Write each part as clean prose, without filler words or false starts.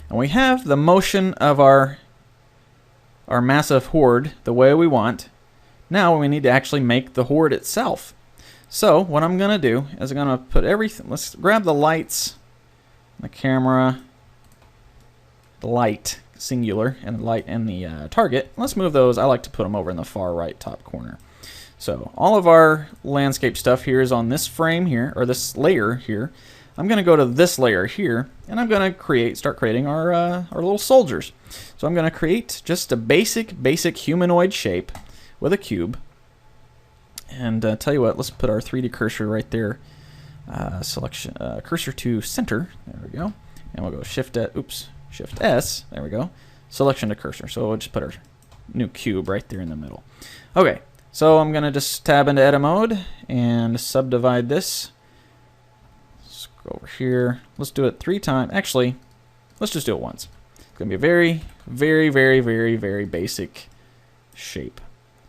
And we have the motion of our massive horde the way we want. Now we need to actually make the horde itself. So what I'm going to do is I'm going to put everything, let's grab the lights, the camera, the light, singular, and the light and the target. Let's move those. I like to put them over in the far right top corner. So all of our landscape stuff here is on this frame here, or this layer here. I'm going to go to this layer here, and I'm going to start creating our little soldiers. So I'm going to create just a basic humanoid shape with a cube. And tell you what, let's put our 3D cursor right there. Selection cursor to center. There we go. And we'll go Shift S. There we go. Selection to cursor. So we'll just put our new cube right there in the middle. Okay. So I'm going to just tab into edit mode and subdivide this. Let's go over here. Let's do it 3 times. Actually, let's just do it once. It's going to be a very basic shape.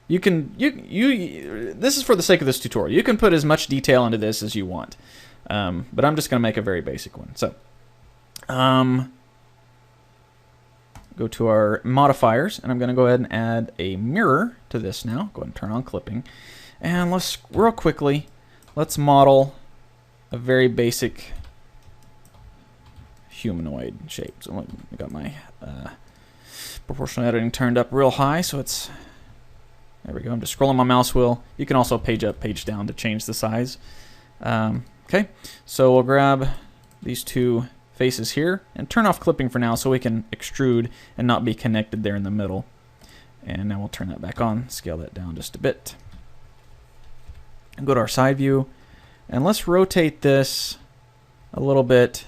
You can this is for the sake of this tutorial. You can put as much detail into this as you want, but I'm just going to make a very basic one. So, go to our modifiers, and I'm going to go ahead and add a mirror to this now. Go ahead and turn on clipping, and let's real quickly let's model a very basic humanoid shape. So I got my proportional editing turned up real high, so it's. There we go. I'm just scrolling my mouse wheel. You can also page up, page down to change the size. Okay, so we'll grab these 2 faces here and turn off clipping for now so we can extrude and not be connected there in the middle. And now we'll turn that back on, scale that down just a bit. And go to our side view, and let's rotate this a little bit.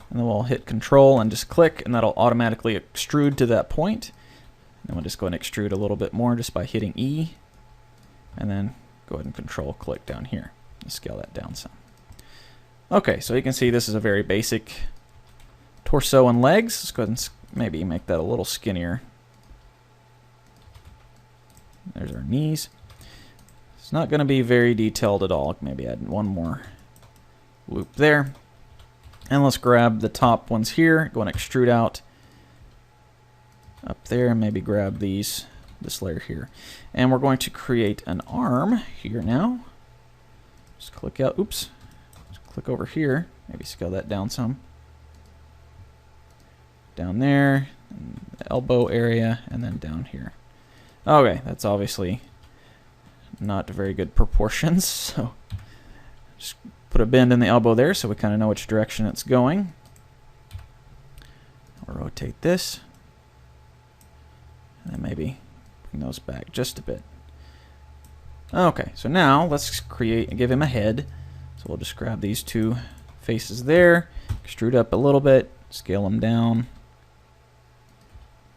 And then we'll hit Control and just click, and that'll automatically extrude to that point. Then we'll just go and extrude a little bit more just by hitting E. And then go ahead and Control click down here. And scale that down some. Okay, so you can see this is a very basic torso and legs. Let's go ahead and maybe make that a little skinnier. There's our knees. It's not going to be very detailed at all. Maybe add one more loop there. And let's grab the top ones here. Go and extrude out up there, and maybe grab this layer here. And we're going to create an arm here now. Just click out, oops. Just click over here. Maybe scale that down some. Down there, the elbow area, and then down here. Okay, that's obviously not very good proportions, so just put a bend in the elbow there so we kind of know which direction it's going. I'll rotate this. And then maybe bring those back just a bit. Okay, so now let's create and give him a head. So we'll just grab these 2 faces there, extrude up a little bit, scale them down,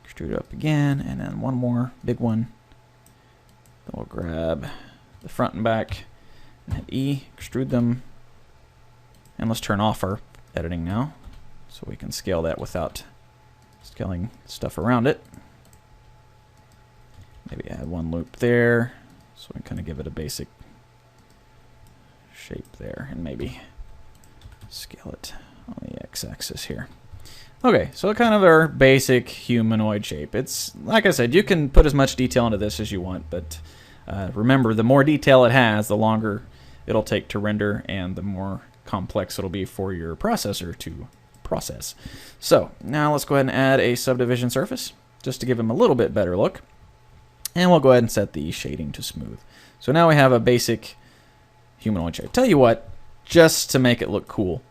extrude up again, and then one more big one. Then we'll grab the front and back and hit E, extrude them, and let's turn off our editing now so we can scale that without scaling stuff around it. Maybe add one loop there, so we can kind of give it a basic shape there, and maybe scale it on the x-axis here. Okay, so kind of our basic humanoid shape. It's, like I said, you can put as much detail into this as you want, but remember, the more detail it has, the longer it'll take to render, and the more complex it'll be for your processor to process. So, now let's go ahead and add a subdivision surface, just to give him a little bit better look. And we'll go ahead and set the shading to smooth. So now we have a basic humanoid shape. Tell you what, just to make it look cool,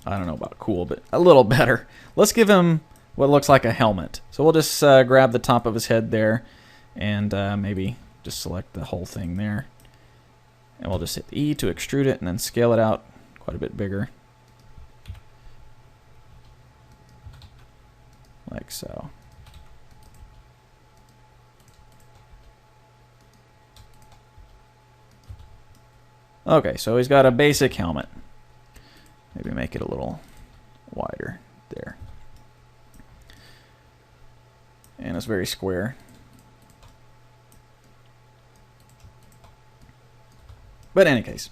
I don't know about cool, but a little better, let's give him what looks like a helmet. So we'll just grab the top of his head there, and maybe just select the whole thing there. And we'll just hit E to extrude it, and then scale it out quite a bit bigger. Like so. Okay, so he's got a basic helmet. Maybe make it a little wider there. And it's very square. But in any case,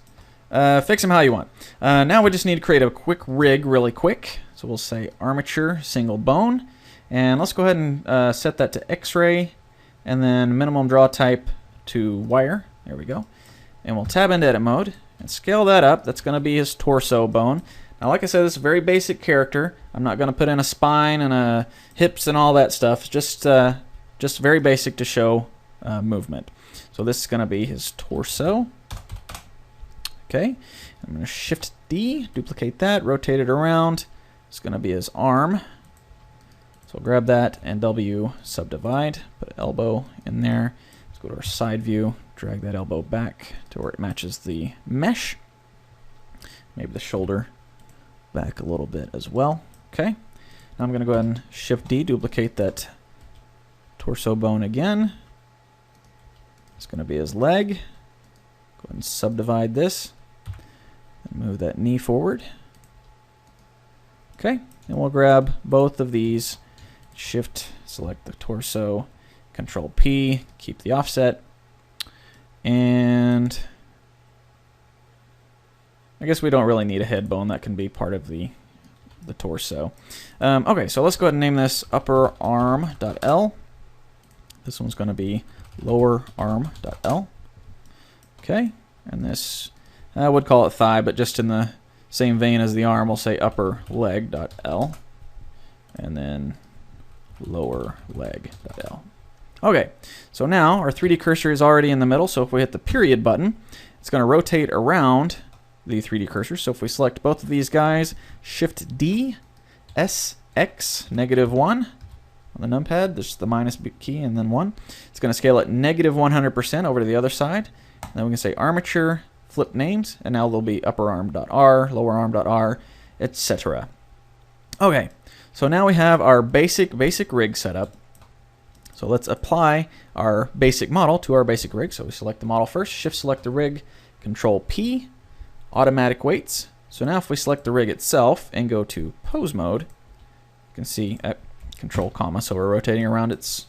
fix him how you want. Now we just need to create a quick rig really quick. So we'll say armature single bone. And let's go ahead and set that to X-ray. And then minimum draw type to wire. There we go. And we'll tab into edit mode and scale that up. That's going to be his torso bone. Now, like I said, this is a very basic character. I'm not going to put in a spine and a hips and all that stuff. Just very basic to show movement. So this is going to be his torso. Okay. I'm going to Shift D, duplicate that, rotate it around. It's going to be his arm. So we'll grab that and W subdivide, put elbow in there. Let's go to our side view, drag that elbow back to where it matches the mesh. Maybe the shoulder back a little bit as well. Okay. Now I'm going to go ahead and Shift D, duplicate that torso bone again. It's going to be his leg. Go ahead and subdivide this. And move that knee forward. Okay. And we'll grab both of these. Shift, select the torso, Control P, keep the offset, and I guess we don't really need a head bone. That can be part of the torso. Okay, so let's go ahead and name this upper arm.L. This one's going to be lower arm.L. Okay, and this, I would call it thigh, but just in the same vein as the arm, we'll say upper leg.L. And then lower leg.L. Okay, so now our 3D cursor is already in the middle, so if we hit the period button, it's going to rotate around the 3D cursor. So if we select both of these guys, Shift D, S, X, -1 on the numpad, there's the minus key and then 1. It's going to scale at -100% over to the other side. And then we can say armature, flip names, and now they'll be upper arm.R, lower arm.R, etc. Okay. So now we have our basic rig set up. So let's apply our basic model to our basic rig. So we select the model first, Shift select the rig, Control P, automatic weights. So now if we select the rig itself and go to pose mode, you can see at Control comma, so we're rotating around its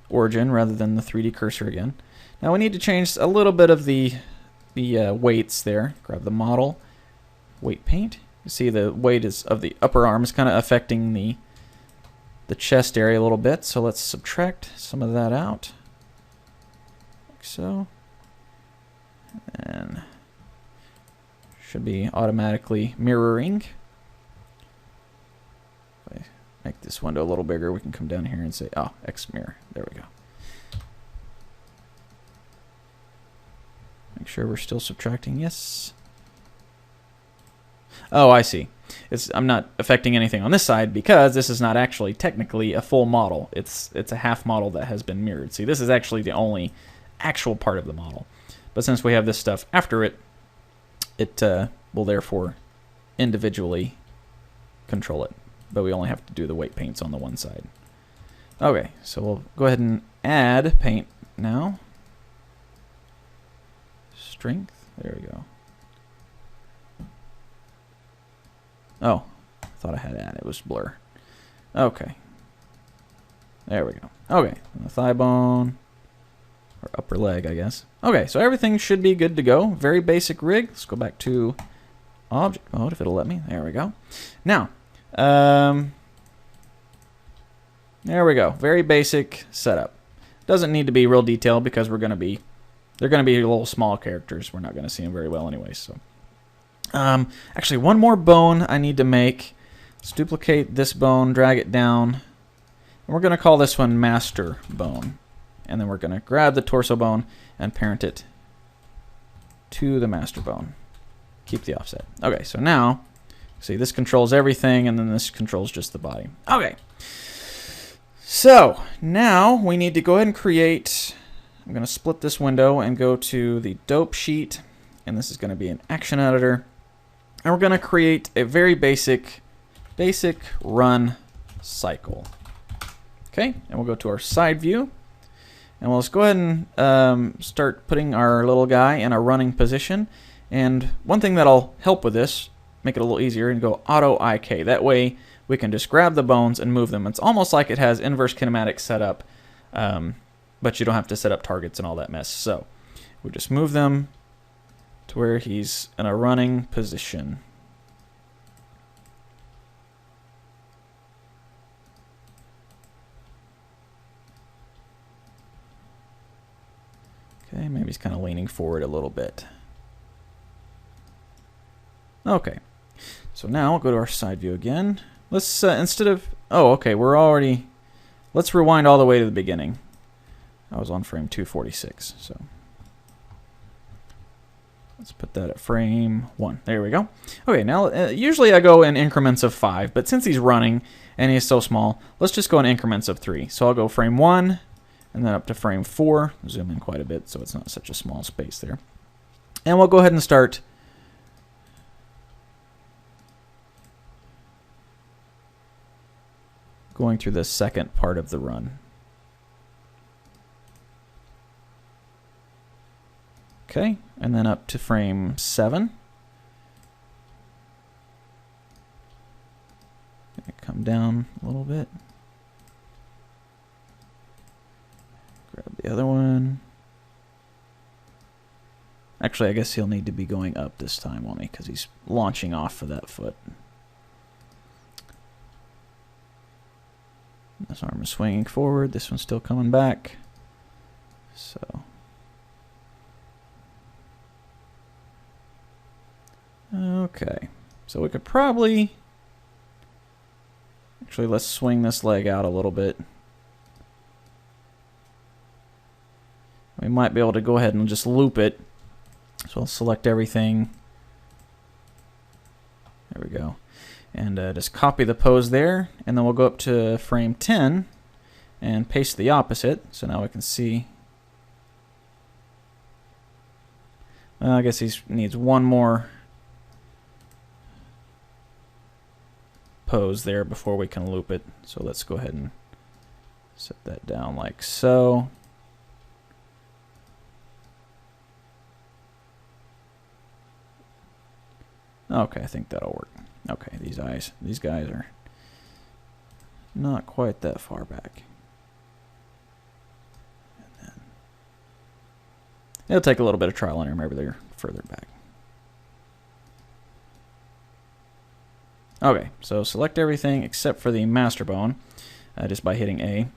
origin rather than the 3D cursor again. Now we need to change a little bit of the weights there. Grab the model, weight paint. You see the weight is of the upper arm is kind of affecting the chest area a little bit, so let's subtract some of that out, like so, and should be automatically mirroring. If I make this window a little bigger, we can come down here and say, oh, X mirror. There we go. Make sure we're still subtracting. Yes. Oh, I see. I'm not affecting anything on this side because this is not actually technically a full model. It's a half model that has been mirrored. See, this is actually the only actual part of the model. But since we have this stuff after it, it will therefore individually control it. But we only have to do the weight paints on the one side. Okay, so we'll go ahead and add paint now. Strength. There we go. Oh, I thought I had add. It was blur. Okay. There we go. Okay, the thigh bone, or upper leg, I guess. Okay, so everything should be good to go. Very basic rig. Let's go back to object mode if it'll let me. There we go. Now, there we go. Very basic setup. Doesn't need to be real detailed because they're going to be little small characters. We're not going to see them very well anyway, so. Actually, one more bone I need to make. Let's duplicate this bone, drag it down, and we're going to call this one master bone. And then we're going to grab the torso bone and parent it to the master bone. Keep the offset. Okay, so now, see, this controls everything, and then this controls just the body. Okay, so now we need to go ahead and create. I'm going to split this window and go to the dope sheet, and this is going to be an action editor. And we're going to create a very basic run cycle. Okay, and we'll go to our side view. And we'll just go ahead and start putting our little guy in a running position. And one thing that'll help with this, make it a little easier, and go auto IK. That way we can just grab the bones and move them. It's almost like it has inverse kinematics set up, but you don't have to set up targets and all that mess. So we just move them to where he's in a running position. Okay, maybe he's kind of leaning forward a little bit. Okay, so now we'll go to our side view again. Let's, instead of, oh, okay, we're already, let's rewind all the way to the beginning. I was on frame 246, so let's put that at frame 1. There we go. Okay, now usually I go in increments of 5, but since he's running and he's so small, let's just go in increments of 3. So I'll go frame 1 and then up to frame 4. Zoom in quite a bit so it's not such a small space there. And we'll go ahead and start going through the second part of the run. Okay, and then up to frame 7. Come down a little bit. Grab the other one. Actually, I guess he'll need to be going up this time, won't he? Because he's launching off for that foot. This arm is swinging forward. This one's still coming back. So. Okay. So we could probably... Actually, let's swing this leg out a little bit. We might be able to go ahead and just loop it. So I'll select everything. There we go. And just copy the pose there. And then we'll go up to frame 10 and paste the opposite. So now we can see. I guess he needs one more pose there before we can loop it. So let's go ahead and set that down like so. Okay, I think that'll work. Okay, these guys are not quite that far back. And then it'll take a little bit of trial and error. Maybe they're further back. Okay, so select everything except for the master bone just by hitting A.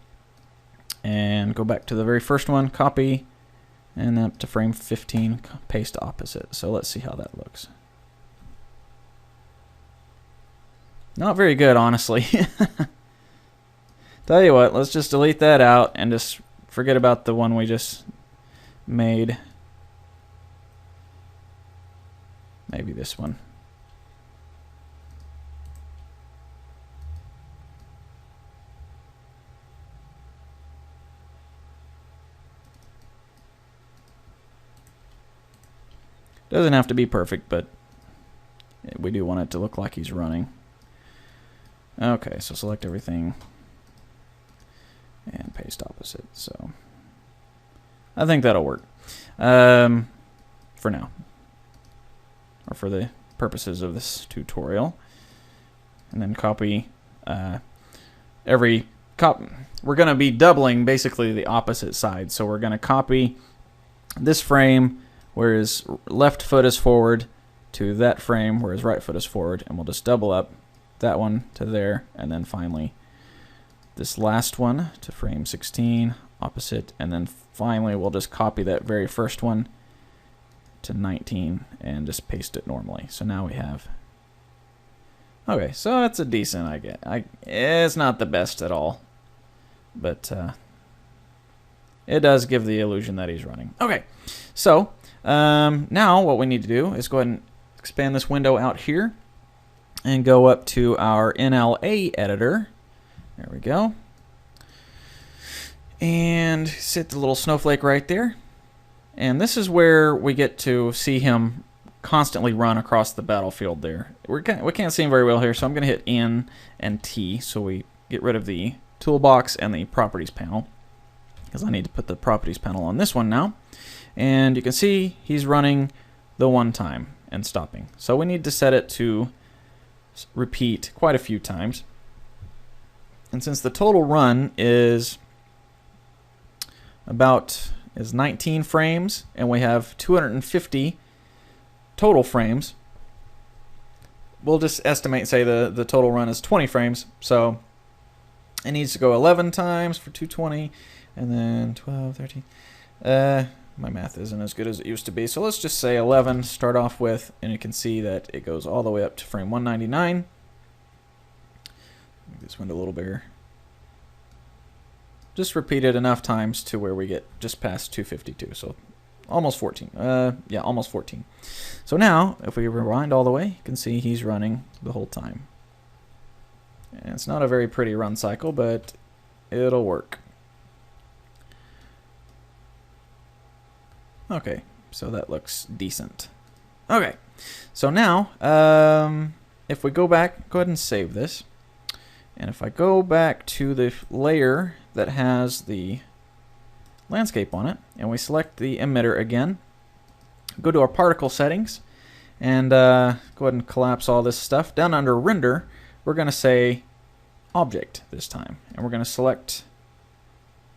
And go back to the very first one, copy, and then up to frame 15, paste opposite. So let's see how that looks. Not very good, honestly. Tell you what, let's just delete that out and just forget about the one we just made. Maybe this one. Doesn't have to be perfect, but we do want it to look like he's running. Okay, so select everything and paste opposite. So I think that'll work for now, or for the purposes of this tutorial. And then copy we're going to be doubling basically the opposite side. So we're going to copy this frame where his left foot is forward to that frame where his right foot is forward, and we'll just double up that one to there, and then finally this last one to frame 16, opposite, and then finally we'll just copy that very first one to 19 and just paste it normally. So now we have, okay, so that's a decent, it's not the best at all, but it does give the illusion that he's running. Okay, so now what we need to do is go ahead and expand this window out here and go up to our NLA editor. There we go. And set the little snowflake right there. And this is where we get to see him constantly run across the battlefield there. We can't see him very well here, so I'm going to hit N and T so we get rid of the toolbox and the properties panel, because I need to put the properties panel on this one now. And you can see he's running the one time and stopping. So we need to set it to repeat quite a few times. And since the total run is 19 frames and we have 250 total frames, we'll just estimate, say the total run is 20 frames. So it needs to go 11 times for 220, and then 12, 13. my math isn't as good as it used to be. So let's just say 11 start off with, and you can see that it goes all the way up to frame 199. Make this window a little bigger. Just repeat it enough times to where we get just past 252. So almost 14. Yeah, almost 14. So now, if we rewind all the way, you can see he's running the whole time. And it's not a very pretty run cycle, but it'll work. Okay, so that looks decent. Okay, so now, if we go back, go ahead and save this. And if I go back to the layer that has the landscape on it, and we select the emitter again, go to our particle settings, and go ahead and collapse all this stuff. Down under render, we're going to say object this time. And we're going to select,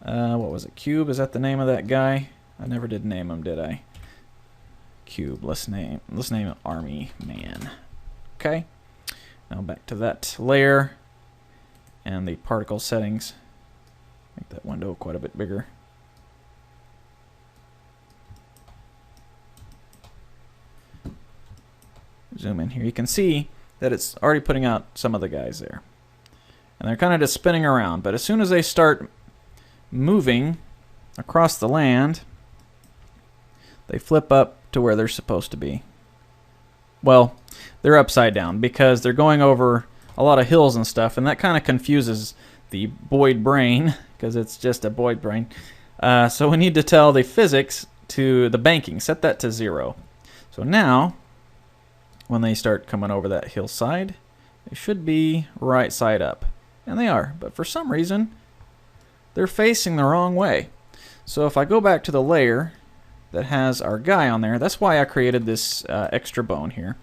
what was it, cube? Is that the name of that guy? I never did name him, did I? Cube. Let's name it Army Man. Okay. Now back to that layer and the particle settings. Make that window quite a bit bigger. Zoom in here. You can see that it's already putting out some of the guys there. And they're kind of just spinning around. But as soon as they start moving across the land, they flip up to where they're supposed to be. Well, they're upside down because they're going over a lot of hills and stuff, and that kind of confuses the Boid brain because it's just a Boid brain. So we need to tell the physics to the banking. Set that to 0. So now, when they start coming over that hillside, they should be right side up. And they are, but for some reason, they're facing the wrong way. So if I go back to the layer that has our guy on there, that's why I created this extra bone here.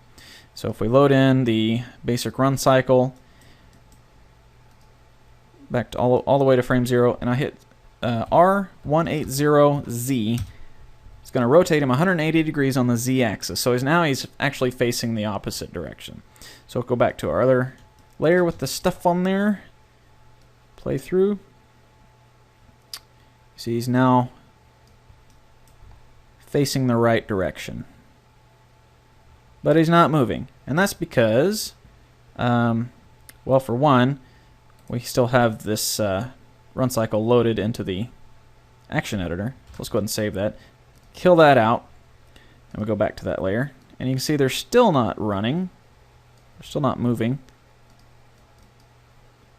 So if we load in the basic run cycle, back to all the way to frame 0, and I hit R180Z, it's going to rotate him 180 degrees on the Z axis. So he's actually facing the opposite direction. So we'll go back to our other layer with the stuff on there. Play through. See, he's now facing the right direction. But he's not moving. And that's because, well, for one, we still have this run cycle loaded into the action editor. Let's go ahead and save that. Kill that out. And we'll go back to that layer. And you can see they're still not running. They're still not moving.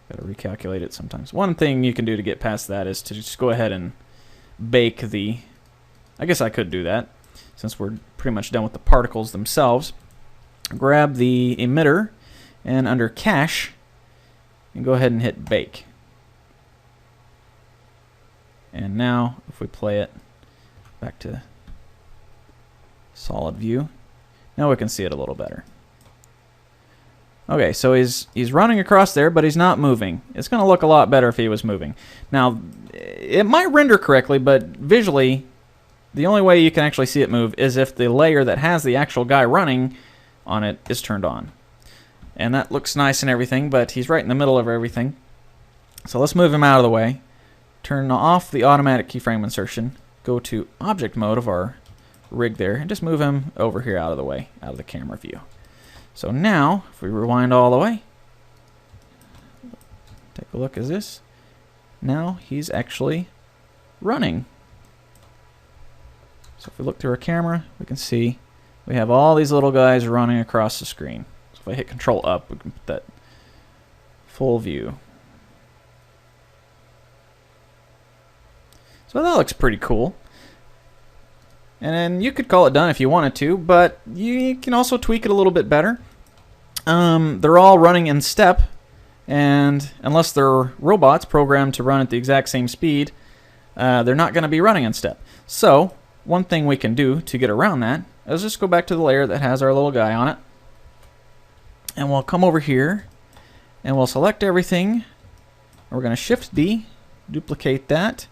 Got to recalculate it sometimes. One thing you can do to get past that is to just go ahead and bake the... I guess I could do that since we're pretty much done with the particles themselves. Grab the emitter and under cache and go ahead and hit bake. And now if we play it back to solid view, now we can see it a little better. Okay, so he's running across there, but he's not moving. It's going to look a lot better if he was moving. Now, it might render correctly, but visually, the only way you can actually see it move is if the layer that has the actual guy running on it is turned on. And that looks nice and everything, but he's right in the middle of everything. So let's move him out of the way. Turn off the automatic keyframe insertion. Go to object mode of our rig there, and just move him over here out of the way, out of the camera view. So now, if we rewind all the way, take a look at this. Now he's actually running. So if we look through our camera, we can see we have all these little guys running across the screen. So if I hit Control up, we can put that full view. So that looks pretty cool. And then you could call it done if you wanted to, but you can also tweak it a little bit better. They're all running in step, and unless they're robots programmed to run at the exact same speed, they're not going to be running in step. So one thing we can do to get around that is just go back to the layer that has our little guy on it, and we'll come over here, and we'll select everything, and we're going to Shift D, duplicate that.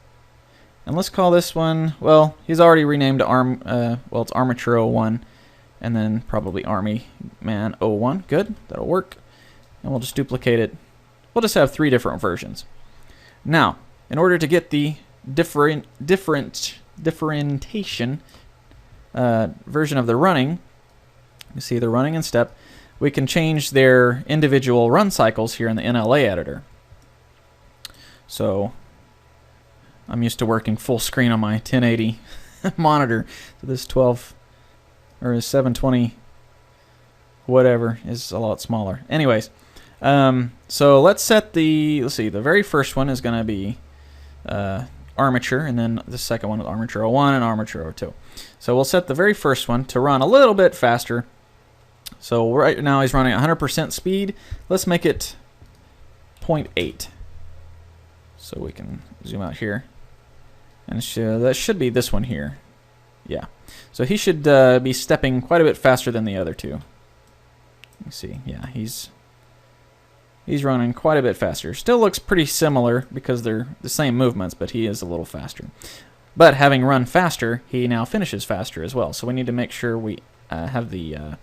And let's call this one, well, he's already renamed to it's Armature 01, and then probably Army Man 01. Good, that'll work. And we'll just duplicate it. We'll just have 3 different versions. Now, in order to get the differentiation version of the running. You see the running and step. We can change their individual run cycles here in the NLA editor. So I'm used to working full screen on my 1080 monitor. So this 12 or 720 whatever is a lot smaller. Anyways, so let's set the, let's see, the very first one is going to be armature, and then the second one is armature 01 and armature 02. So we'll set the very first one to run a little bit faster. So right now he's running 100% speed. Let's make it 0.8. So we can zoom out here. And that should be this one here. Yeah. So he should be stepping quite a bit faster than the other two. You see, yeah, he's running quite a bit faster. Still looks pretty similar because they're the same movements, but he is a little faster. But having run faster, he now finishes faster as well. So we need to make sure we have the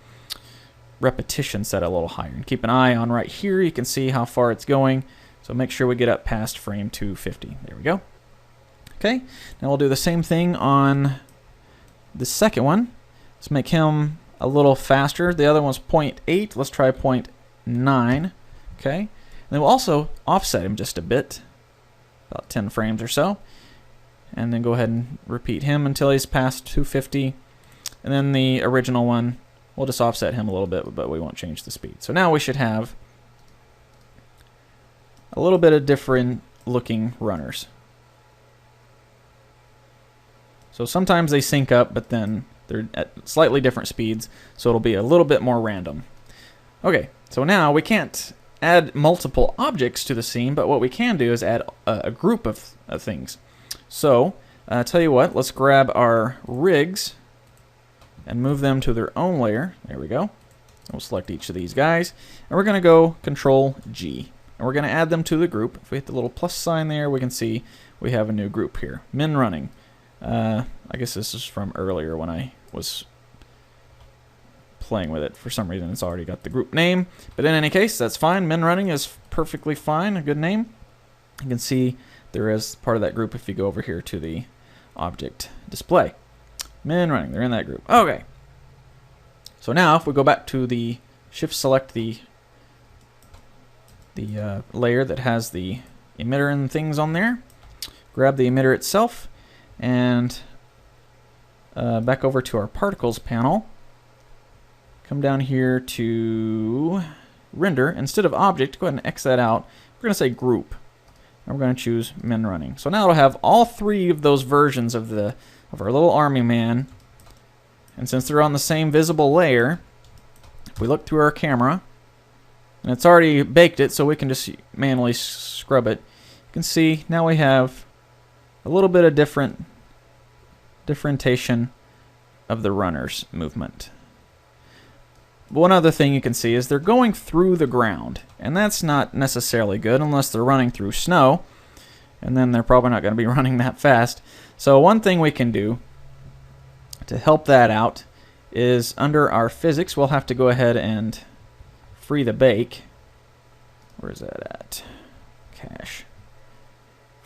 repetition set a little higher. And keep an eye on right here. You can see how far it's going. So make sure we get up past frame 250. There we go. Okay, now we'll do the same thing on the second one. Let's make him a little faster. The other one's 0.8. Let's try 0.9. Okay, and then we'll also offset him just a bit, about 10 frames or so. And then go ahead and repeat him until he's past 250. And then the original one, we'll just offset him a little bit, but we won't change the speed. So now we should have a little bit of different looking runners. So sometimes they sync up, but then they're at slightly different speeds, so it'll be a little bit more random. Okay, so now we can't add multiple objects to the scene, but what we can do is add a group of things. So, tell you what, let's grab our rigs and move them to their own layer. There we go. We'll select each of these guys, and we're going to go Control G. And we're going to add them to the group. If we hit the little plus sign there, we can see we have a new group here. Men running. I guess this is from earlier when I was playing with it. For some reason, it's already got the group name. But in any case, that's fine. Men running is perfectly fine. A good name. You can see there is part of that group if you go over here to the object display. Men running. They're in that group. Okay. So now, if we go back to the shift select the layer that has the emitter and things on there, grab the emitter itself, and back over to our particles panel. Come down here to render. Instead of object, go ahead and X that out. We're going to say group. And we're going to choose men running. So now it'll have all three of those versions of our little army man. And since they're on the same visible layer, if we look through our camera, and it's already baked it, so we can just manually scrub it. You can see now we have a little bit of differentiation of the runner's movement. One other thing you can see is they're going through the ground, and that's not necessarily good unless they're running through snow, and then they're probably not going to be running that fast. So one thing we can do to help that out is under our physics, we'll have to go ahead and free the bake. Where is that at? Cache.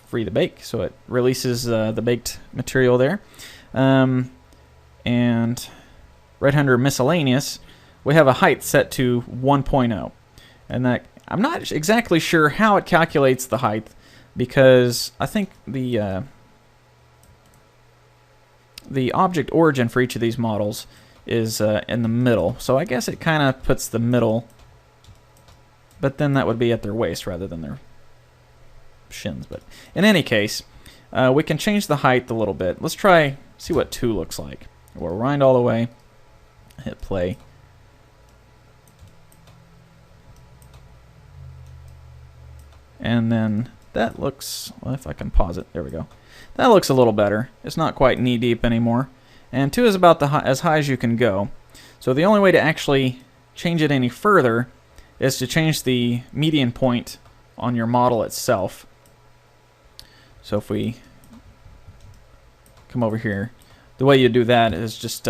Free the bake, so it releases the baked material there. And right under miscellaneous, we have a height set to 1.0. And that, I'm not exactly sure how it calculates the height, because I think the object origin for each of these models is in the middle. So I guess it kind of puts the middle, but then that would be at their waist rather than their shins. But in any case, we can change the height a little bit. Let's see what 2 looks like. We'll rewind all the way, hit play. And then that looks, well, if I can pause it, there we go. That looks a little better. It's not quite knee deep anymore. And 2 is about as high as you can go. So the only way to actually change it any further is to change the median point on your model itself. So if we come over here, the way you do that is just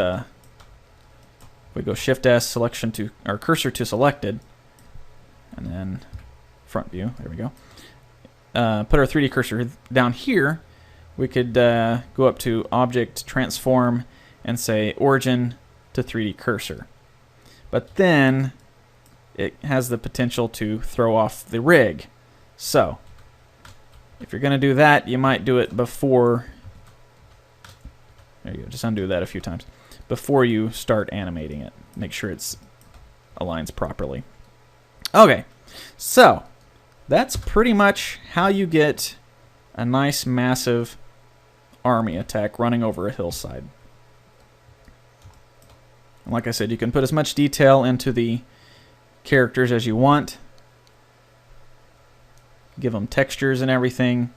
we go Shift S, selection to, or cursor to selected, and then front view. There we go. Put our 3D cursor down here. we could go up to Object, Transform, and say Origin to 3D Cursor. But then it has the potential to throw off the rig. So if you're going to do that, you might do it before. There you go. Just undo that a few times before you start animating it. Make sure it's aligns properly. Okay, so that's pretty much how you get a nice massive army attack running over a hillside. And like I said, you can put as much detail into the characters as you want. Give them textures and everything.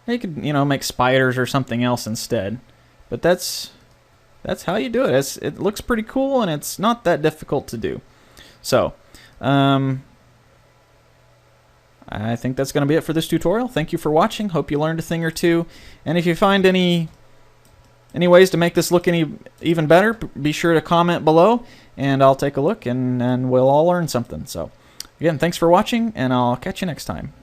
You could, make spiders or something else instead. But that's how you do it. It looks pretty cool, and it's not that difficult to do. So, I think that's going to be it for this tutorial. Thank you for watching. Hope you learned a thing or two. And if you find any ways to make this look even better, be sure to comment below, and I'll take a look, and we'll all learn something. So, again, thanks for watching, and I'll catch you next time.